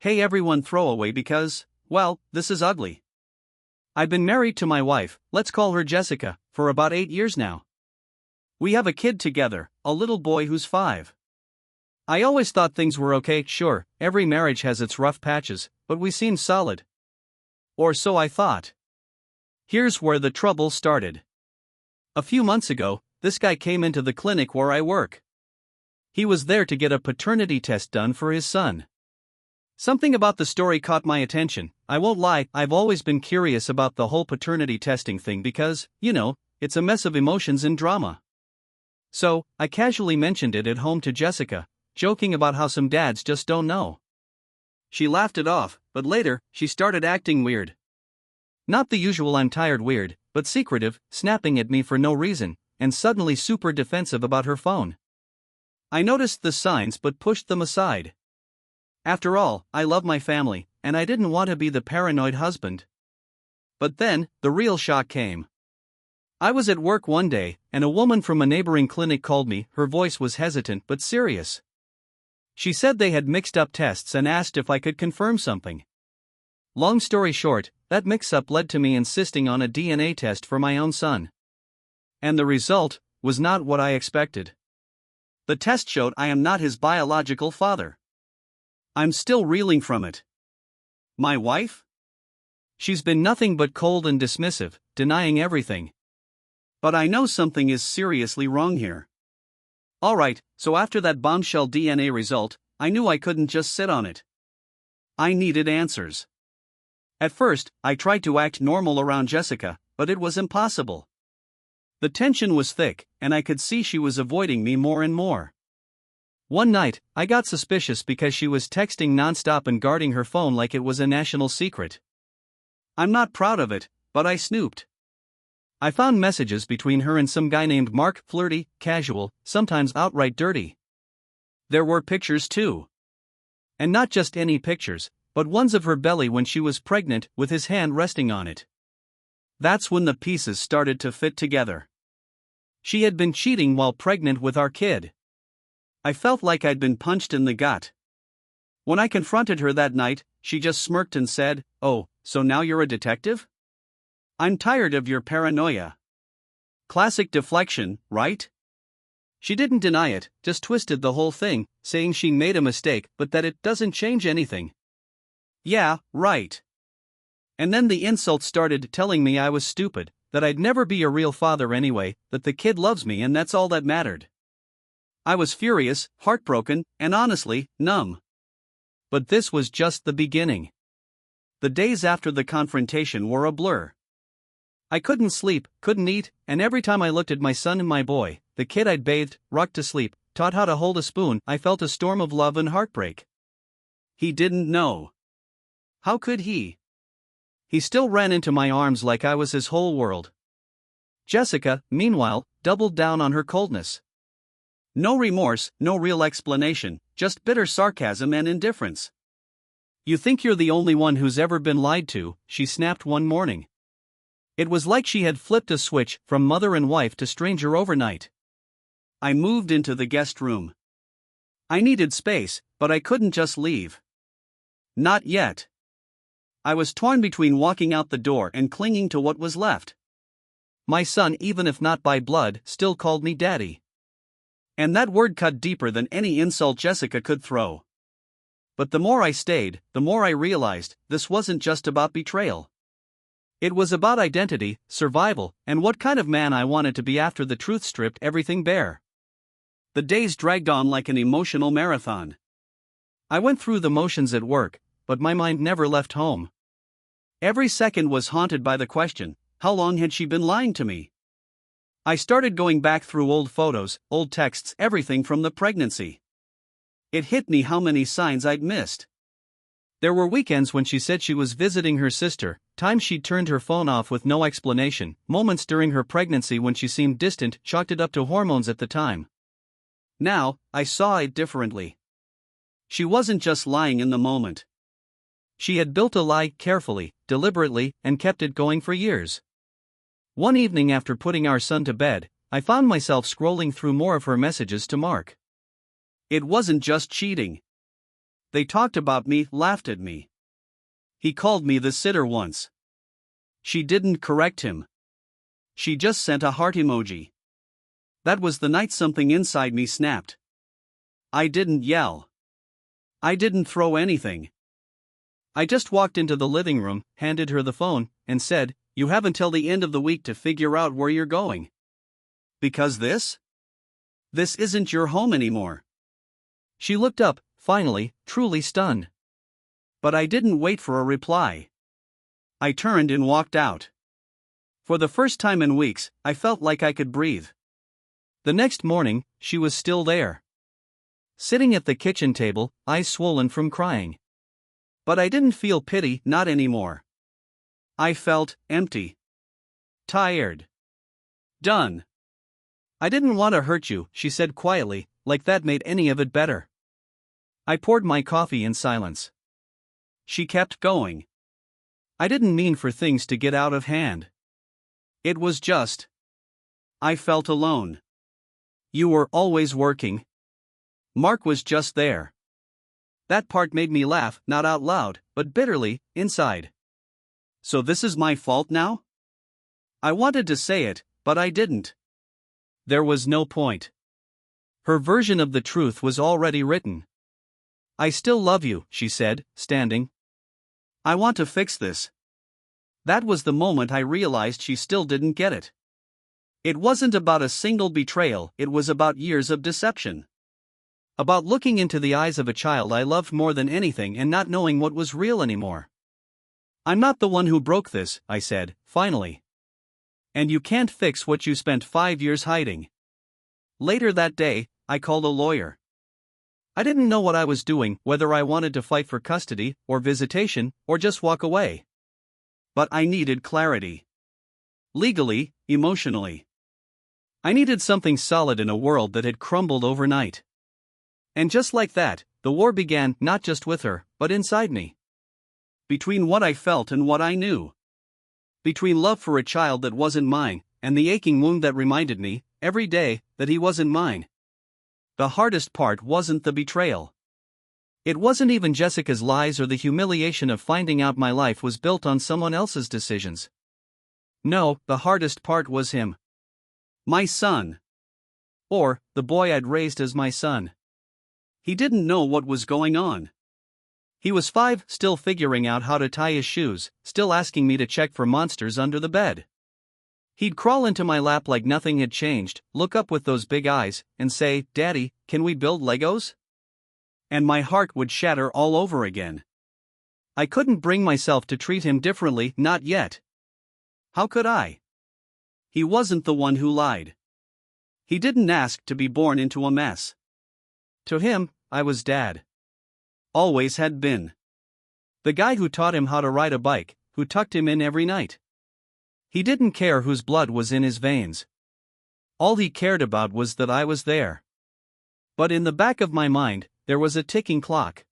Hey everyone, throwaway because, well, this is ugly. I've been married to my wife, let's call her Jessica, for about 8 years now. We have a kid together, a little boy who's 5. I always thought things were okay, sure, every marriage has its rough patches, but we seem solid. Or so I thought. Here's where the trouble started. A few months ago, this guy came into the clinic where I work. He was there to get a paternity test done for his son. Something about the story caught my attention. I won't lie, I've always been curious about the whole paternity testing thing because, it's a mess of emotions and drama. So, I casually mentioned it at home to Jessica, joking about how some dads just don't know. She laughed it off, but later, she started acting weird. Not the usual I'm tired weird, but secretive, snapping at me for no reason, and suddenly super defensive about her phone. I noticed the signs but pushed them aside. After all, I love my family, and I didn't want to be the paranoid husband. But then, the real shock came. I was at work one day, and a woman from a neighboring clinic called me. Her voice was hesitant but serious. She said they had mixed up tests and asked if I could confirm something. Long story short, that mix-up led to me insisting on a DNA test for my own son. And the result was not what I expected. The test showed I am not his biological father. I'm still reeling from it. My wife? She's been nothing but cold and dismissive, denying everything. But I know something is seriously wrong here. Alright, so after that bombshell DNA result, I knew I couldn't just sit on it. I needed answers. At first, I tried to act normal around Jessica, but it was impossible. The tension was thick, and I could see she was avoiding me more and more. One night, I got suspicious because she was texting nonstop and guarding her phone like it was a national secret. I'm not proud of it, but I snooped. I found messages between her and some guy named Mark, flirty, casual, sometimes outright dirty. There were pictures too. And not just any pictures, but ones of her belly when she was pregnant, with his hand resting on it. That's when the pieces started to fit together. She had been cheating while pregnant with our kid. I felt like I'd been punched in the gut. When I confronted her that night, she just smirked and said, "Oh, so now you're a detective? I'm tired of your paranoia." Classic deflection, right? She didn't deny it, just twisted the whole thing, saying she made a mistake but that it doesn't change anything. Yeah, right. And then the insult started, telling me I was stupid, that I'd never be a real father anyway, that the kid loves me and that's all that mattered. I was furious, heartbroken, and honestly, numb. But this was just the beginning. The days after the confrontation were a blur. I couldn't sleep, couldn't eat, and every time I looked at my son and my boy, the kid I'd bathed, rocked to sleep, taught how to hold a spoon, I felt a storm of love and heartbreak. He didn't know. How could he? He still ran into my arms like I was his whole world. Jessica, meanwhile, doubled down on her coldness. No remorse, no real explanation, just bitter sarcasm and indifference. "You think you're the only one who's ever been lied to," she snapped one morning. It was like she had flipped a switch from mother and wife to stranger overnight. I moved into the guest room. I needed space, but I couldn't just leave. Not yet. I was torn between walking out the door and clinging to what was left. My son, even if not by blood, still called me daddy. And that word cut deeper than any insult Jessica could throw. But the more I stayed, the more I realized this wasn't just about betrayal. It was about identity, survival, and what kind of man I wanted to be after the truth stripped everything bare. The days dragged on like an emotional marathon. I went through the motions at work, but my mind never left home. Every second was haunted by the question, how long had she been lying to me? I started going back through old photos, old texts, everything from the pregnancy. It hit me how many signs I'd missed. There were weekends when she said she was visiting her sister, times she turned her phone off with no explanation, moments during her pregnancy when she seemed distant, chalked it up to hormones at the time. Now, I saw it differently. She wasn't just lying in the moment. She had built a lie carefully, deliberately, and kept it going for years. One evening after putting our son to bed, I found myself scrolling through more of her messages to Mark. It wasn't just cheating. They talked about me, laughed at me. He called me the sitter once. She didn't correct him. She just sent a heart emoji. That was the night something inside me snapped. I didn't yell. I didn't throw anything. I just walked into the living room, handed her the phone, and said, "You have until the end of the week to figure out where you're going. Because this isn't your home anymore." She looked up, finally, truly stunned. But I didn't wait for a reply. I turned and walked out. For the first time in weeks, I felt like I could breathe. The next morning, she was still there. Sitting at the kitchen table, eyes swollen from crying. But I didn't feel pity, not anymore. I felt empty. Tired. Done. "I didn't want to hurt you," she said quietly, like that made any of it better. I poured my coffee in silence. She kept going. "I didn't mean for things to get out of hand. It was just. I felt alone. You were always working. Mark was just there." That part made me laugh, not out loud, but bitterly, inside. So this is my fault now? I wanted to say it, but I didn't. There was no point. Her version of the truth was already written. "I still love you," she said, standing. "I want to fix this." That was the moment I realized she still didn't get it. It wasn't about a single betrayal, it was about years of deception. About looking into the eyes of a child I loved more than anything and not knowing what was real anymore. "I'm not the one who broke this," I said, finally. "And you can't fix what you spent 5 years hiding." Later that day, I called a lawyer. I didn't know what I was doing, whether I wanted to fight for custody, or visitation, or just walk away. But I needed clarity. Legally, emotionally. I needed something solid in a world that had crumbled overnight. And just like that, the war began, not just with her, but inside me. Between what I felt and what I knew. Between love for a child that wasn't mine, and the aching wound that reminded me, every day, that he wasn't mine. The hardest part wasn't the betrayal. It wasn't even Jessica's lies or the humiliation of finding out my life was built on someone else's decisions. No, the hardest part was him. My son. Or, the boy I'd raised as my son. He didn't know what was going on. He was 5, still figuring out how to tie his shoes, still asking me to check for monsters under the bed. He'd crawl into my lap like nothing had changed, look up with those big eyes, and say, "Daddy, can we build Legos?" And my heart would shatter all over again. I couldn't bring myself to treat him differently, not yet. How could I? He wasn't the one who lied. He didn't ask to be born into a mess. To him, I was Dad. Always had been. The guy who taught him how to ride a bike, who tucked him in every night. He didn't care whose blood was in his veins. All he cared about was that I was there. But in the back of my mind, there was a ticking clock.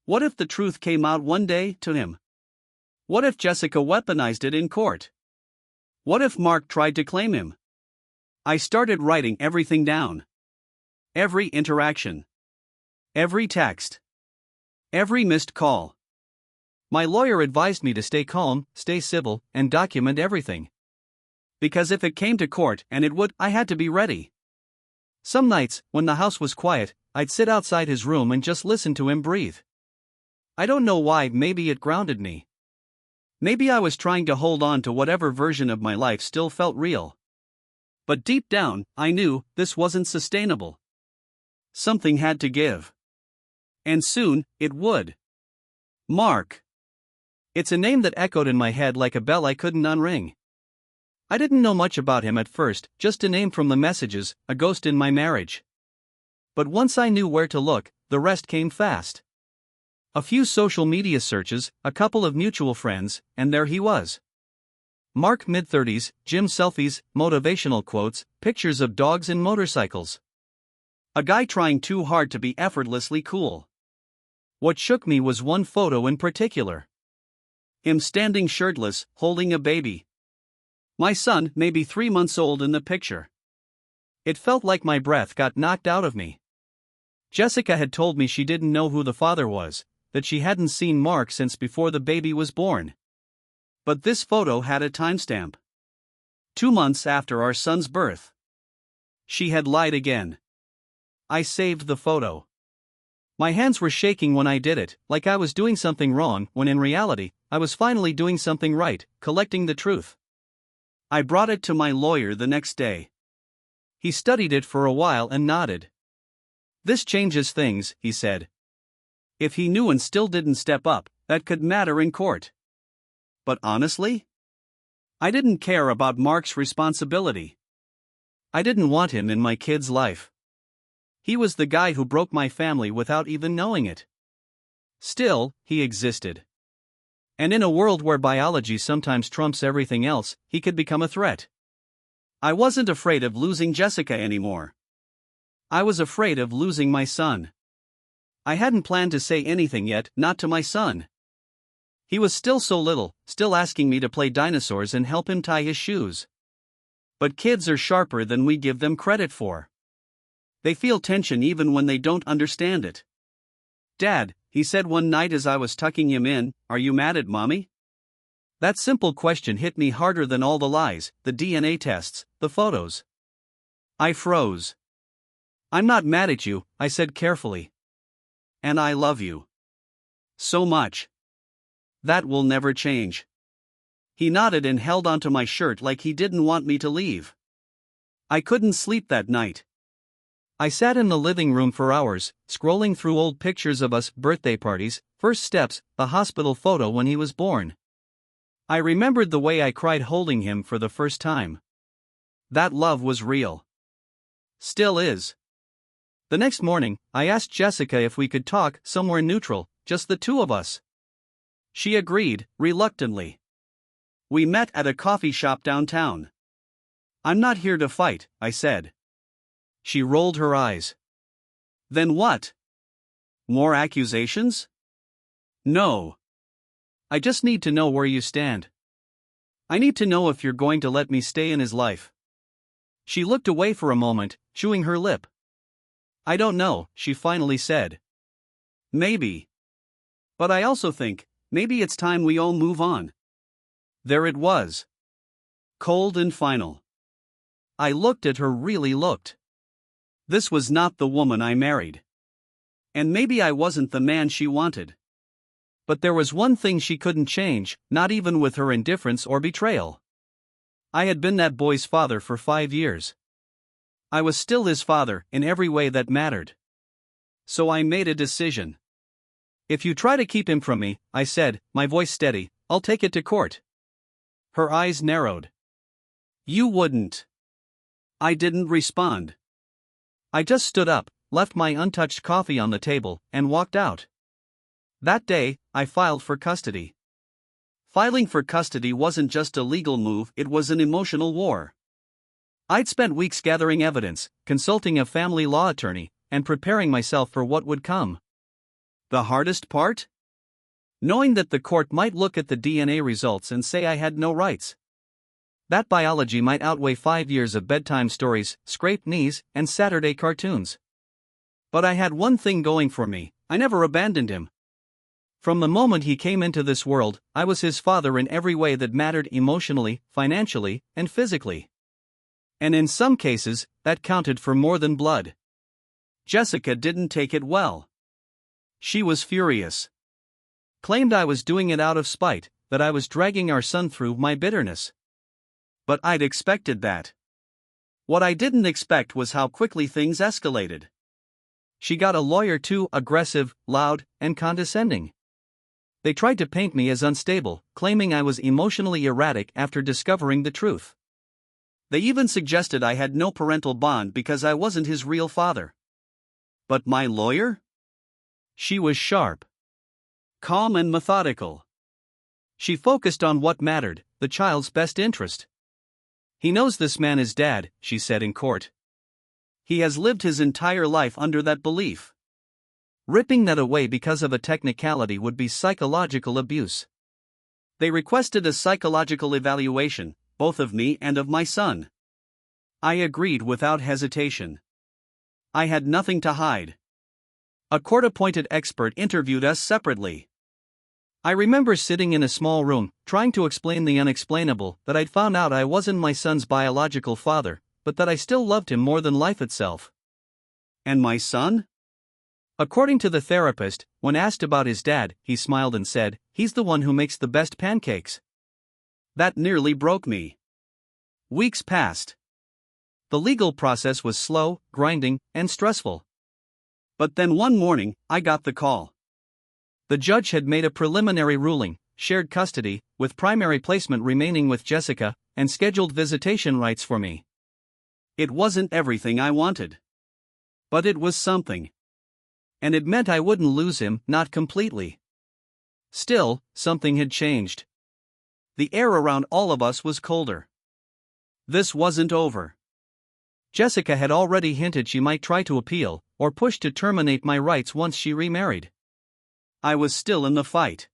What if the truth came out one day, to him? What if Jessica weaponized it in court? What if Mark tried to claim him? I started writing everything down. Every interaction. Every text. Every missed call. My lawyer advised me to stay calm, stay civil, and document everything. Because if it came to court, and it would, I had to be ready. Some nights, when the house was quiet, I'd sit outside his room and just listen to him breathe. I don't know why, maybe it grounded me. Maybe I was trying to hold on to whatever version of my life still felt real. But deep down, I knew this wasn't sustainable. Something had to give. And soon, it would. Mark. It's a name that echoed in my head like a bell I couldn't unring. I didn't know much about him at first, just a name from the messages, a ghost in my marriage. But once I knew where to look, the rest came fast. A few social media searches, a couple of mutual friends, and there he was. Mark, mid-30s, gym selfies, motivational quotes, pictures of dogs and motorcycles. A guy trying too hard to be effortlessly cool. What shook me was one photo in particular. Him standing shirtless, holding a baby. My son, maybe 3 months old in the picture. It felt like my breath got knocked out of me. Jessica had told me she didn't know who the father was, that she hadn't seen Mark since before the baby was born. But this photo had a timestamp. 2 months after our son's birth. She had lied again. I saved the photo. My hands were shaking when I did it, like I was doing something wrong, when in reality, I was finally doing something right, collecting the truth. I brought it to my lawyer the next day. He studied it for a while and nodded. "This changes things," he said. "If he knew and still didn't step up, that could matter in court." But honestly, I didn't care about Mark's responsibility. I didn't want him in my kid's life. He was the guy who broke my family without even knowing it. Still, he existed. And in a world where biology sometimes trumps everything else, he could become a threat. I wasn't afraid of losing Jessica anymore. I was afraid of losing my son. I hadn't planned to say anything yet, not to my son. He was still so little, still asking me to play dinosaurs and help him tie his shoes. But kids are sharper than we give them credit for. They feel tension even when they don't understand it. "Dad," he said one night as I was tucking him in, "are you mad at Mommy?" That simple question hit me harder than all the lies, the DNA tests, the photos. I froze. "I'm not mad at you," I said carefully. "And I love you. So much. That will never change." He nodded and held onto my shirt like he didn't want me to leave. I couldn't sleep that night. I sat in the living room for hours, scrolling through old pictures of us, birthday parties, first steps, the hospital photo when he was born. I remembered the way I cried holding him for the first time. That love was real. Still is. The next morning, I asked Jessica if we could talk somewhere neutral, just the two of us. She agreed, reluctantly. We met at a coffee shop downtown. "I'm not here to fight," I said. She rolled her eyes. "Then what? More accusations?" "No. I just need to know where you stand. I need to know if you're going to let me stay in his life." She looked away for a moment, chewing her lip. "I don't know," she finally said. "Maybe. But I also think, maybe it's time we all move on." There it was. Cold and final. I looked at her, really looked. This was not the woman I married. And maybe I wasn't the man she wanted. But there was one thing she couldn't change, not even with her indifference or betrayal. I had been that boy's father for 5 years. I was still his father, in every way that mattered. So I made a decision. "If you try to keep him from me," I said, my voice steady, "I'll take it to court." Her eyes narrowed. "You wouldn't." I didn't respond. I just stood up, left my untouched coffee on the table, and walked out. That day, I filed for custody. Filing for custody wasn't just a legal move, it was an emotional war. I'd spent weeks gathering evidence, consulting a family law attorney, and preparing myself for what would come. The hardest part? Knowing that the court might look at the DNA results and say I had no rights. That biology might outweigh 5 years of bedtime stories, scraped knees, and Saturday cartoons. But I had one thing going for me: I never abandoned him. From the moment he came into this world, I was his father in every way that mattered, emotionally, financially, and physically. And in some cases, that counted for more than blood. Jessica didn't take it well. She was furious. Claimed I was doing it out of spite, that I was dragging our son through my bitterness. But I'd expected that. What I didn't expect was how quickly things escalated. She got a lawyer too, aggressive, loud, and condescending. They tried to paint me as unstable, claiming I was emotionally erratic after discovering the truth. They even suggested I had no parental bond because I wasn't his real father. But my lawyer? She was sharp. Calm and methodical. She focused on what mattered, the child's best interest. "He knows this man is Dad," she said in court. "He has lived his entire life under that belief. Ripping that away because of a technicality would be psychological abuse." They requested a psychological evaluation, both of me and of my son. I agreed without hesitation. I had nothing to hide. A court-appointed expert interviewed us separately. I remember sitting in a small room, trying to explain the unexplainable, that I'd found out I wasn't my son's biological father, but that I still loved him more than life itself. And my son? According to the therapist, when asked about his dad, he smiled and said, "He's the one who makes the best pancakes." That nearly broke me. Weeks passed. The legal process was slow, grinding, and stressful. But then one morning, I got the call. The judge had made a preliminary ruling, shared custody, with primary placement remaining with Jessica, and scheduled visitation rights for me. It wasn't everything I wanted. But it was something. And it meant I wouldn't lose him, not completely. Still, something had changed. The air around all of us was colder. This wasn't over. Jessica had already hinted she might try to appeal, or push to terminate my rights once she remarried. I was still in the fight.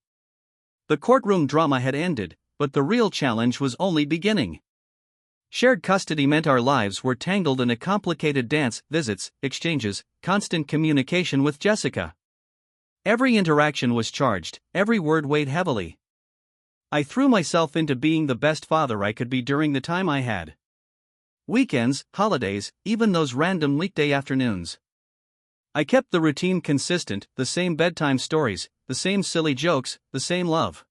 The courtroom drama had ended, but the real challenge was only beginning. Shared custody meant our lives were tangled in a complicated dance, visits, exchanges, constant communication with Jessica. Every interaction was charged, every word weighed heavily. I threw myself into being the best father I could be during the time I had. Weekends, holidays, even those random weekday afternoons. I kept the routine consistent, the same bedtime stories, the same silly jokes, the same love.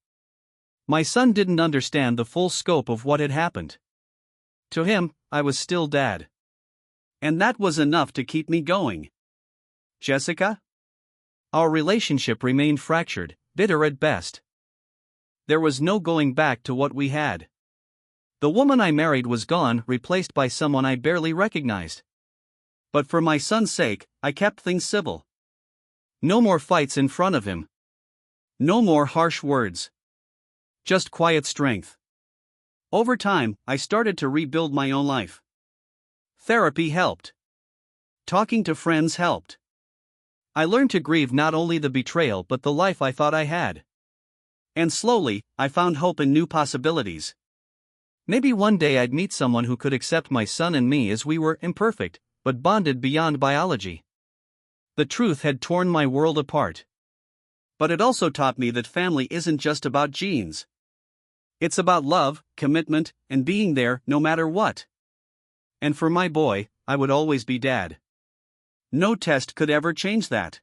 My son didn't understand the full scope of what had happened. To him, I was still dad. And that was enough to keep me going. Jessica? Our relationship remained fractured, bitter at best. There was no going back to what we had. The woman I married was gone, replaced by someone I barely recognized. But for my son's sake, I kept things civil. No more fights in front of him. No more harsh words. Just quiet strength. Over time, I started to rebuild my own life. Therapy helped. Talking to friends helped. I learned to grieve not only the betrayal but the life I thought I had. And slowly, I found hope in new possibilities. Maybe one day I'd meet someone who could accept my son and me as we were, imperfect, but bonded beyond biology. The truth had torn my world apart. But it also taught me that family isn't just about genes. It's about love, commitment, and being there no matter what. And for my boy, I would always be dad. No test could ever change that.